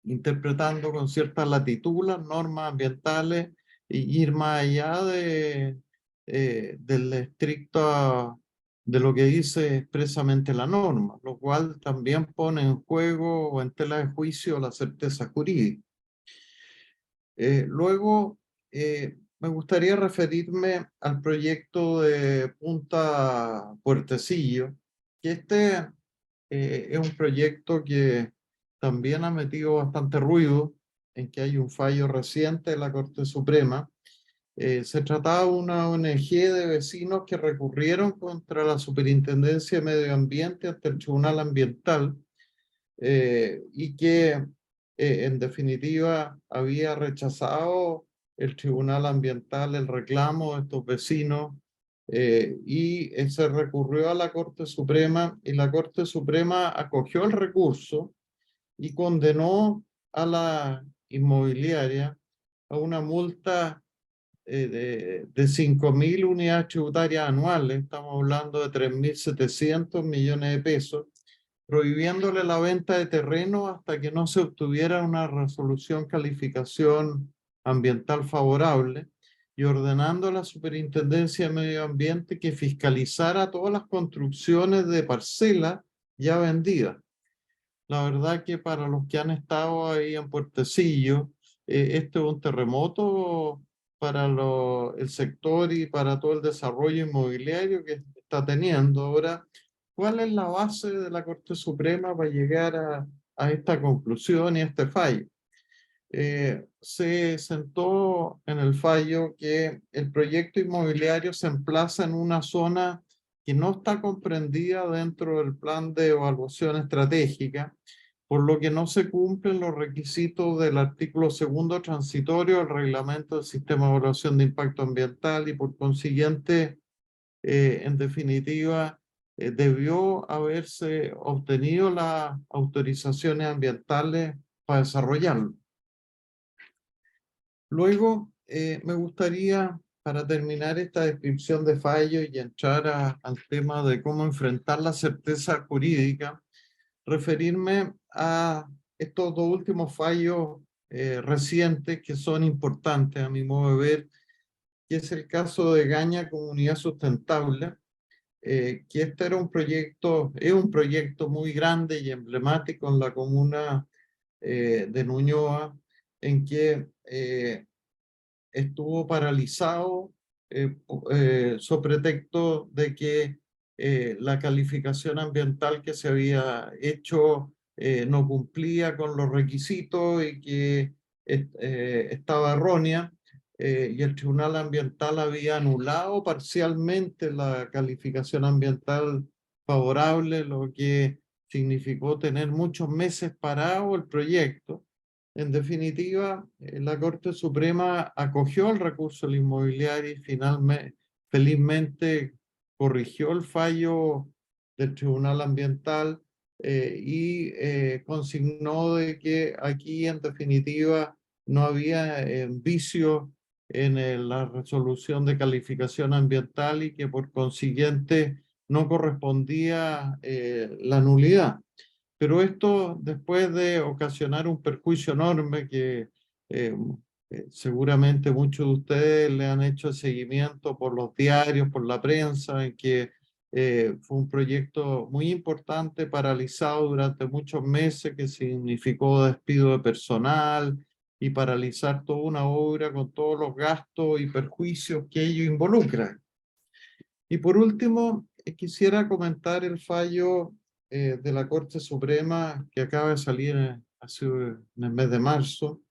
interpretando con cierta latitud las normas ambientales y ir más allá del estricto de lo que dice expresamente la norma, lo cual también pone en juego o en tela de juicio la certeza jurídica. Luego, me gustaría referirme al proyecto de Punta Puertecillo, que es un proyecto que también ha metido bastante ruido, en que hay un fallo reciente de la Corte Suprema. Se trataba de una ONG de vecinos que recurrieron contra la Superintendencia de Medio Ambiente ante el Tribunal Ambiental y que en definitiva había rechazado el Tribunal Ambiental el reclamo de estos vecinos y se recurrió a la Corte Suprema y la Corte Suprema acogió el recurso y condenó a la inmobiliaria a una multa de 5.000 unidades tributarias anuales, estamos hablando de 3.700 millones de pesos, prohibiéndole la venta de terreno hasta que no se obtuviera una resolución calificación ambiental favorable y ordenando a la Superintendencia de Medio Ambiente que fiscalizara todas las construcciones de parcelas ya vendidas. La verdad que para los que han estado ahí en Puertecillo, este es un terremoto para el sector y para todo el desarrollo inmobiliario que está teniendo. Ahora, ¿cuál es la base de la Corte Suprema para llegar a esta conclusión y a este fallo? Se sentó en el fallo que el proyecto inmobiliario se emplaza en una zona que no está comprendida dentro del plan de evaluación estratégica, por lo que no se cumplen los requisitos del artículo segundo transitorio del reglamento del sistema de evaluación de impacto ambiental y por consiguiente, en definitiva, debió haberse obtenido las autorizaciones ambientales para desarrollarlo. Luego, me gustaría, para terminar esta descripción de fallo y entrar al tema de cómo enfrentar la certeza jurídica, referirme a estos dos últimos fallos recientes que son importantes a mi modo de ver, que es el caso de Gaña Comunidad Sustentable, que este era es un proyecto muy grande y emblemático en la comuna de Ñuñoa, en que estuvo paralizado sobre pretexto de que la calificación ambiental que se había hecho no cumplía con los requisitos y que estaba errónea, y el Tribunal Ambiental había anulado parcialmente la calificación ambiental favorable, lo que significó tener muchos meses parado el proyecto. En definitiva, la Corte Suprema acogió el recurso del inmobiliario y finalmente, felizmente, corrigió el fallo del Tribunal Ambiental y consignó de que aquí, en definitiva, no había vicio en la resolución de calificación ambiental y que por consiguiente no correspondía la nulidad. Pero esto, después de ocasionar un perjuicio enorme que eh, seguramente muchos de ustedes le han hecho seguimiento por los diarios, por la prensa, en que fue un proyecto muy importante, paralizado durante muchos meses, que significó despido de personal y paralizar toda una obra con todos los gastos y perjuicios que ello involucra. Y por último, quisiera comentar el fallo de la Corte Suprema que acaba de salir en el mes de marzo,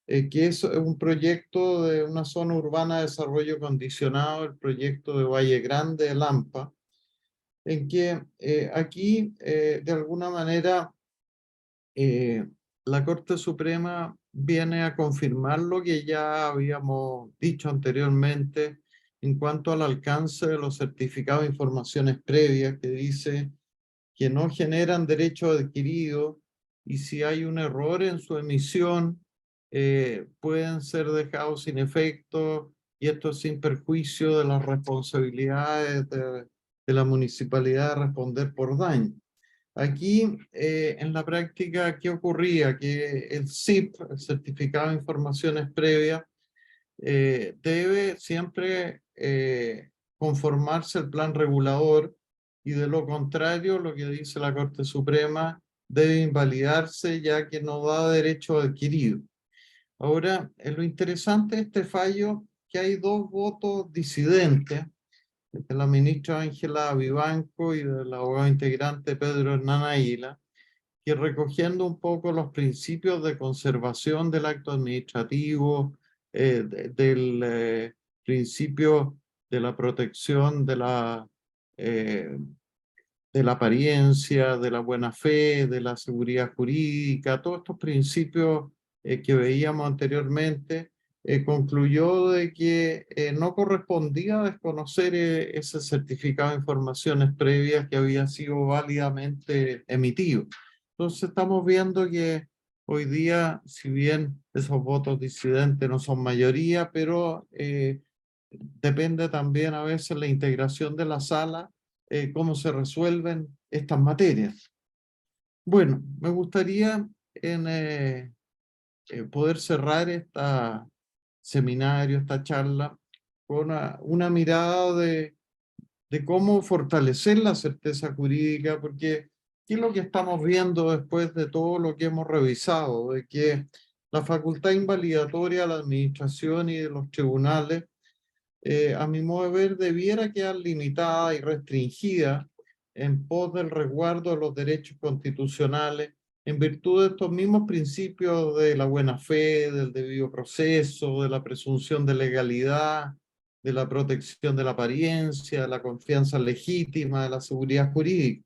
que es un proyecto de una zona urbana de desarrollo condicionado, el proyecto de Valle Grande de Lampa, en que aquí de alguna manera la Corte Suprema viene a confirmar lo que ya habíamos dicho anteriormente en cuanto al alcance de los certificados de informaciones previas, que dice que no generan derecho adquirido y si hay un error en su emisión, pueden ser dejados sin efecto y esto sin perjuicio de las responsabilidades de la municipalidad de responder por daño. Aquí, en la práctica, ¿qué ocurría? Que el CIP, el Certificado de Informaciones Previas, debe siempre conformarse el plan regulador y de lo contrario, lo que dice la Corte Suprema, debe invalidarse ya que no da derecho adquirido. Ahora, lo interesante de este fallo que hay dos votos disidentes de la ministra Ángela Vivanco y del abogado integrante Pedro Hernán Águila, que recogiendo un poco los principios de conservación del acto administrativo, del principio de la protección de la apariencia, de la buena fe, de la seguridad jurídica, todos estos principios que veíamos anteriormente, concluyó de que no correspondía desconocer ese certificado de informaciones previas que había sido válidamente emitido. Entonces estamos viendo que hoy día, si bien esos votos disidentes no son mayoría, pero depende también a veces la integración de la sala, cómo se resuelven estas materias. Bueno, me gustaría poder cerrar este seminario, esta charla, con una mirada de cómo fortalecer la certeza jurídica, porque ¿qué es lo que estamos viendo después de todo lo que hemos revisado? De que la facultad invalidatoria de la administración y de los tribunales, a mi modo de ver, debiera quedar limitada y restringida en pos del resguardo de los derechos constitucionales en virtud de estos mismos principios de la buena fe, del debido proceso, de la presunción de legalidad, de la protección de la apariencia, de la confianza legítima, de la seguridad jurídica.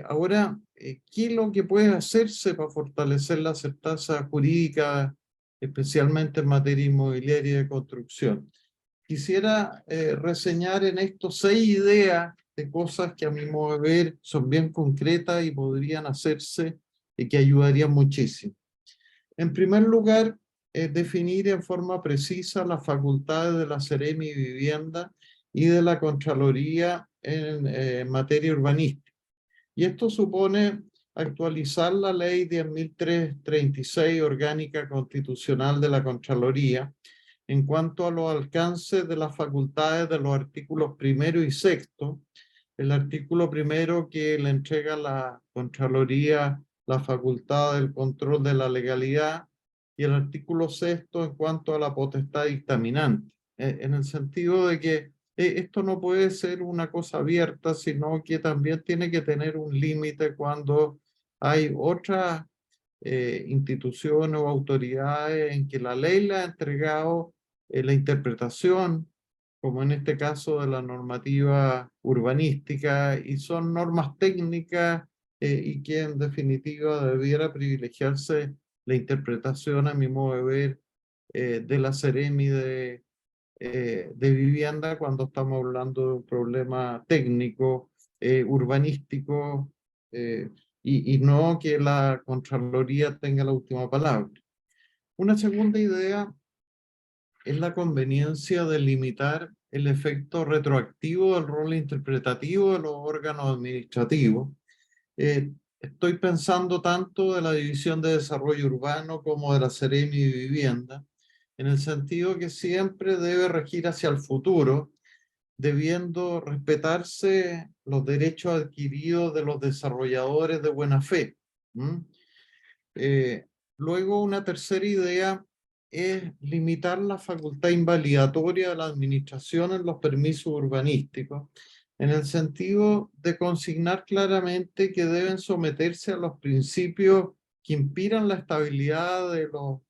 Ahora, ¿qué es lo que puede hacerse para fortalecer la certeza jurídica, especialmente en materia inmobiliaria y de construcción? Quisiera reseñar en esto 6 ideas de cosas que a mi modo de ver son bien concretas y podrían hacerse y que ayudarían muchísimo. En primer lugar, definir en forma precisa las facultades de la Seremi Vivienda y de la Contraloría en materia urbanística. Y esto supone actualizar la ley 10.336 orgánica constitucional de la Contraloría en cuanto a los alcances de las facultades de los artículos 1 y 6. El artículo 1 que le entrega a la Contraloría la facultad del control de la legalidad, y el artículo 6 en cuanto a la potestad dictaminante, en el sentido de que esto no puede ser una cosa abierta, sino que también tiene que tener un límite cuando hay otras instituciones o autoridades en que la ley le ha entregado la interpretación, como en este caso de la normativa urbanística, y son normas técnicas y que en definitiva debiera privilegiarse la interpretación, a mi modo de ver, de la Seremi de vivienda cuando estamos hablando de un problema técnico, urbanístico, y no que la Contraloría tenga la última palabra. Una segunda idea es la conveniencia de limitar el efecto retroactivo del rol interpretativo de los órganos administrativos. Estoy pensando tanto de la División de Desarrollo Urbano como de la Seremi de Vivienda, en el sentido que siempre debe regir hacia el futuro, debiendo respetarse los derechos adquiridos de los desarrolladores de buena fe. Luego, una tercera idea es limitar la facultad invalidatoria de la administración en los permisos urbanísticos, en el sentido de consignar claramente que deben someterse a los principios que inspiran la estabilidad de los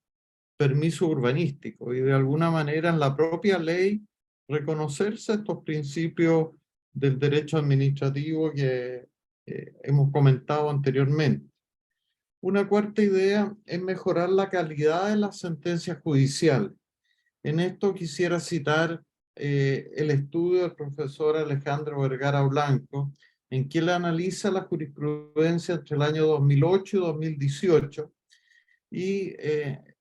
permisos urbanísticos, y de alguna manera en la propia ley reconocerse estos principios del derecho administrativo que hemos comentado anteriormente. Una cuarta idea es mejorar la calidad de las sentencias judiciales. En esto quisiera citar el estudio del profesor Alejandro Vergara Blanco, en que él analiza la jurisprudencia entre el año 2008 y 2018, y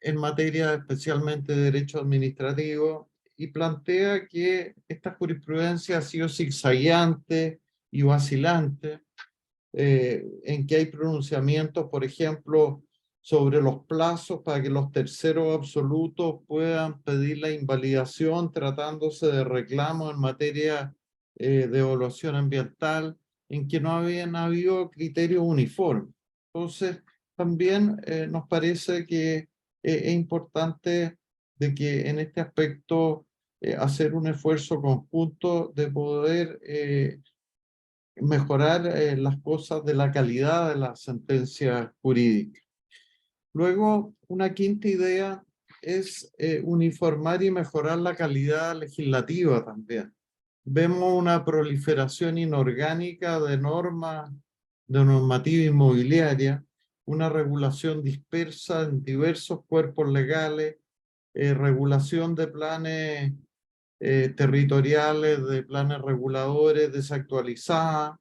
en materia especialmente de derecho administrativo, y plantea que esta jurisprudencia ha sido zigzagueante y vacilante, en que hay pronunciamientos, por ejemplo, sobre los plazos para que los terceros absolutos puedan pedir la invalidación tratándose de reclamos en materia de evaluación ambiental, en que no habían habido criterios uniformes. Entonces, también nos parece que es importante de que en este aspecto hacer un esfuerzo conjunto de poder mejorar las cosas de la calidad de la sentencia jurídica. Luego, una quinta idea es uniformar y mejorar la calidad legislativa también. Vemos una proliferación inorgánica de normas, de normativa inmobiliaria, una regulación dispersa en diversos cuerpos legales, regulación de planes territoriales, de planes reguladores desactualizadas,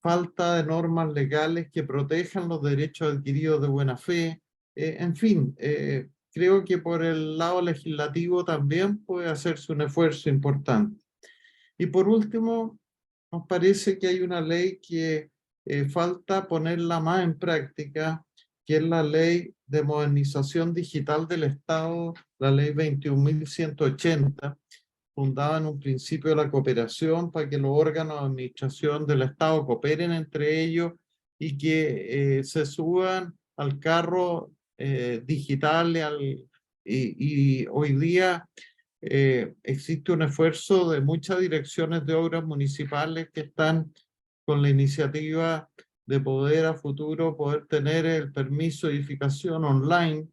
falta de normas legales que protejan los derechos adquiridos de buena fe. En fin, creo que por el lado legislativo también puede hacerse un esfuerzo importante. Y por último, nos parece que hay una ley que falta ponerla más en práctica, que es la Ley de Modernización Digital del Estado, la Ley 21.180, fundada en un principio de la cooperación para que los órganos de administración del Estado cooperen entre ellos y que se suban al carro digital. Y hoy día existe un esfuerzo de muchas direcciones de obras municipales que están con la iniciativa de poder a futuro poder tener el permiso de edificación online,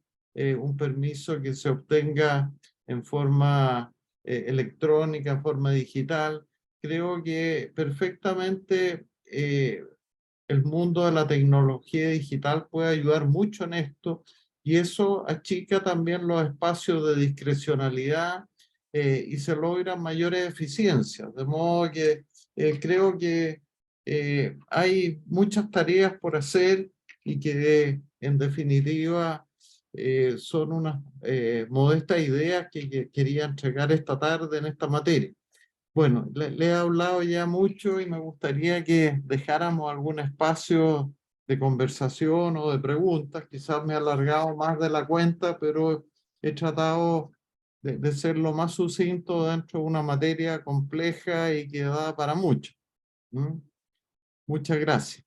un permiso que se obtenga en forma electrónica, en forma digital. Creo que perfectamente el mundo de la tecnología digital puede ayudar mucho en esto, y eso achica también los espacios de discrecionalidad y se logran mayores eficiencias. De modo que creo que hay muchas tareas por hacer y que en definitiva son unas modestas ideas que quería entregar esta tarde en esta materia. Bueno, le he hablado ya mucho y me gustaría que dejáramos algún espacio de conversación o de preguntas. Quizás me he alargado más de la cuenta, pero he tratado de ser lo más sucinto dentro de una materia compleja y que da para mucho. ¿Mm? Muchas gracias.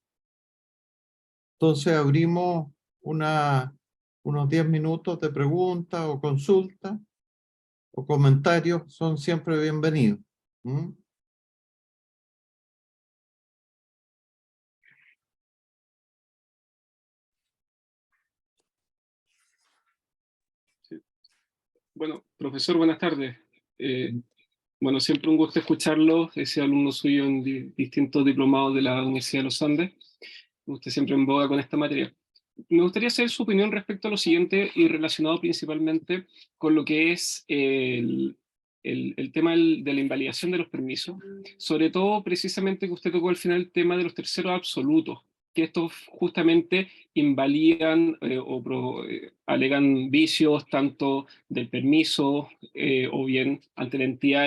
Entonces abrimos unos 10 minutos de preguntas o consultas o comentarios, son siempre bienvenidos. ¿Mm? Sí. Bueno, profesor, buenas tardes. Bueno, siempre un gusto escucharlo, ese alumno suyo en distintos diplomados de la Universidad de los Andes. Usted siempre en boga con esta materia. Me gustaría saber su opinión respecto a lo siguiente y relacionado principalmente con lo que es el tema de la invalidación de los permisos. Sobre todo, precisamente, que usted tocó al final el tema de los terceros absolutos, que estos justamente invalidan alegan vicios tanto del permiso o bien ante la entidad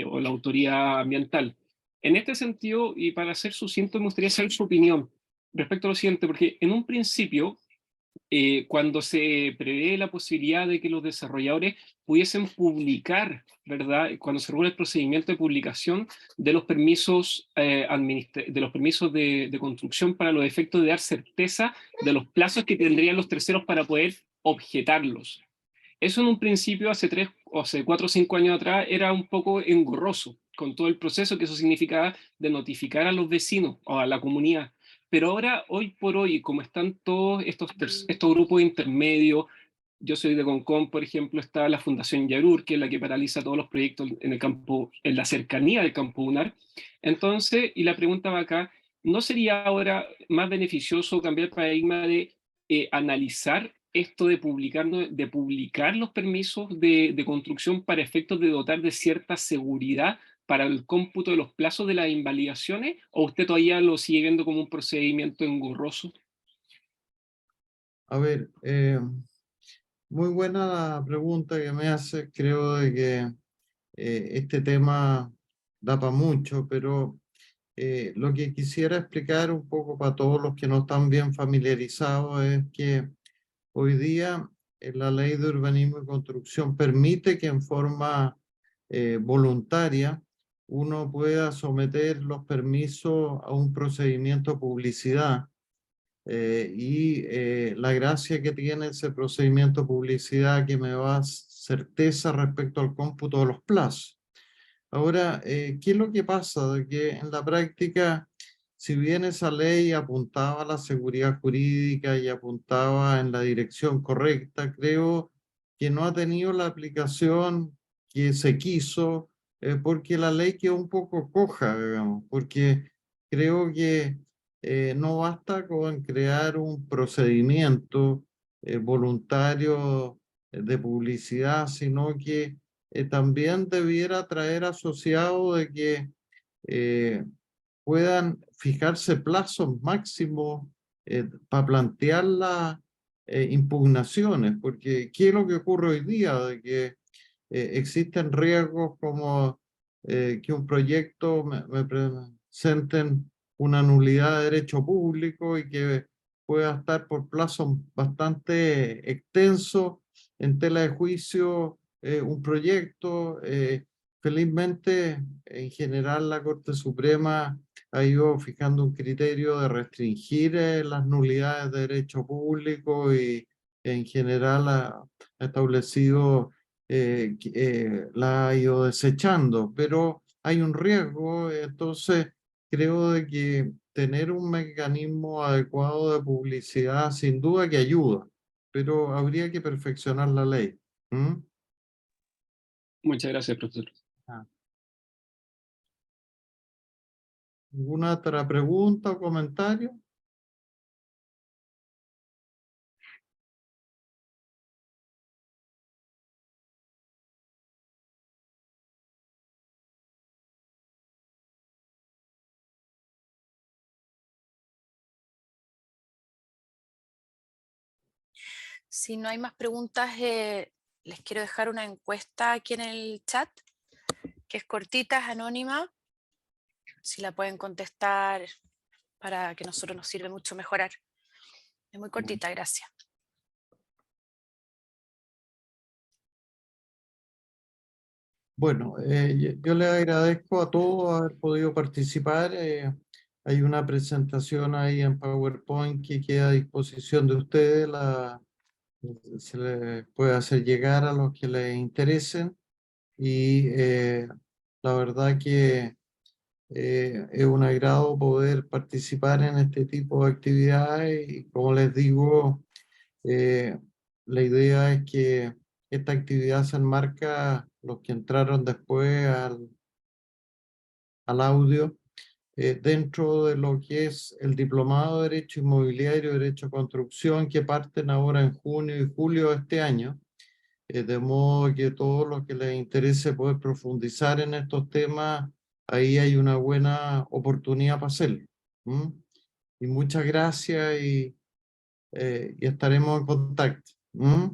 o la autoridad ambiental. En este sentido, y para ser sucinto, me gustaría saber su opinión respecto a lo siguiente, porque en un principio, cuando se prevé la posibilidad de que los desarrolladores pudiesen publicar, ¿verdad? Cuando se regula el procedimiento de publicación de los permisos, de los permisos de construcción para los efectos de dar certeza de los plazos que tendrían los terceros para poder objetarlos. Eso en un principio, hace 3 o hace 4 o 5 años atrás, era un poco engorroso con todo el proceso que eso significaba de notificar a los vecinos o a la comunidad. Pero ahora, hoy por hoy, como están todos estos grupos intermedios, yo soy de Concón, por ejemplo, está la Fundación Yarur, que es la que paraliza todos los proyectos en el campo, en la cercanía del campo dunar. Entonces, y la pregunta va acá, ¿no sería ahora más beneficioso cambiar el paradigma de analizar esto de publicar los permisos de construcción para efectos de dotar de cierta seguridad para el cómputo de los plazos de las invalidaciones, o usted todavía lo sigue viendo como un procedimiento engorroso? A ver, muy buena la pregunta que me hace. Creo de que este tema da para mucho, pero lo que quisiera explicar un poco para todos los que no están bien familiarizados es que hoy día la ley de urbanismo y construcción permite que en forma voluntaria uno pueda someter los permisos a un procedimiento de publicidad. La gracia que tiene ese procedimiento de publicidad que me da certeza respecto al cómputo de los plazos. Ahora, ¿qué es lo que pasa? De que en la práctica, si bien esa ley apuntaba a la seguridad jurídica y apuntaba en la dirección correcta, creo que no ha tenido la aplicación que se quiso, porque la ley quedó un poco coja, digamos, porque creo que no basta con crear un procedimiento voluntario de publicidad, sino que también debiera traer asociado de que eh, puedan fijarse plazos máximos para plantear las impugnaciones, porque ¿qué es lo que ocurre hoy día? De que existen riesgos como que un proyecto me presenten una nulidad de derecho público y que pueda estar por plazos bastante extensos en tela de juicio un proyecto. Felizmente, en general, la Corte Suprema ha ido fijando un criterio de restringir las nulidades de derecho público y en general ha establecido la ha ido desechando, pero hay un riesgo, entonces creo de que tener un mecanismo adecuado de publicidad sin duda que ayuda, pero habría que perfeccionar la ley. ¿Mm? Muchas gracias, profesor. Ah. ¿Alguna otra pregunta o comentario? Si no hay más preguntas, les quiero dejar una encuesta aquí en el chat, que es cortita, es anónima. Si la pueden contestar para que a nosotros nos sirve mucho mejorar. Es muy cortita, gracias. Bueno, yo le agradezco a todos haber podido participar. Hay una presentación ahí en PowerPoint que queda a disposición de ustedes. Se les puede hacer llegar a los que les interesen. Y la verdad que es un agrado poder participar en este tipo de actividades. Y como les digo, la idea es que esta actividad se enmarca, los que entraron después al audio, dentro de lo que es el Diplomado de Derecho Inmobiliario y Derecho de Construcción, que parten ahora en junio y julio de este año. De modo que todos los que les interese poder profundizar en estos temas, ahí hay una buena oportunidad para hacerlo. ¿Mm? Y muchas gracias y estaremos en contacto. ¿Mm?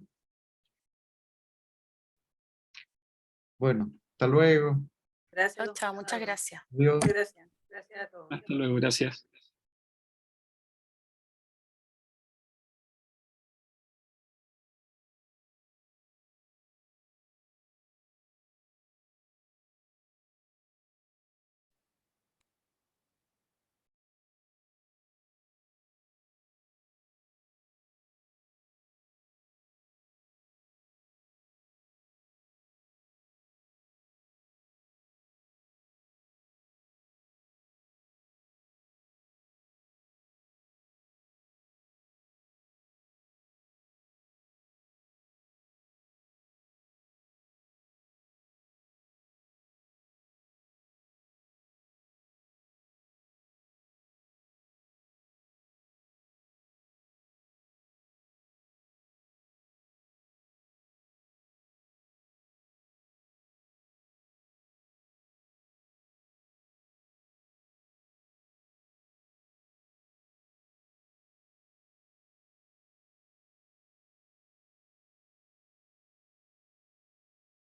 Bueno, hasta luego. Gracias, Chao, don chao, muchas Fernando. gracias. Adiós. Gracias. Gracias a todos. Hasta luego, gracias.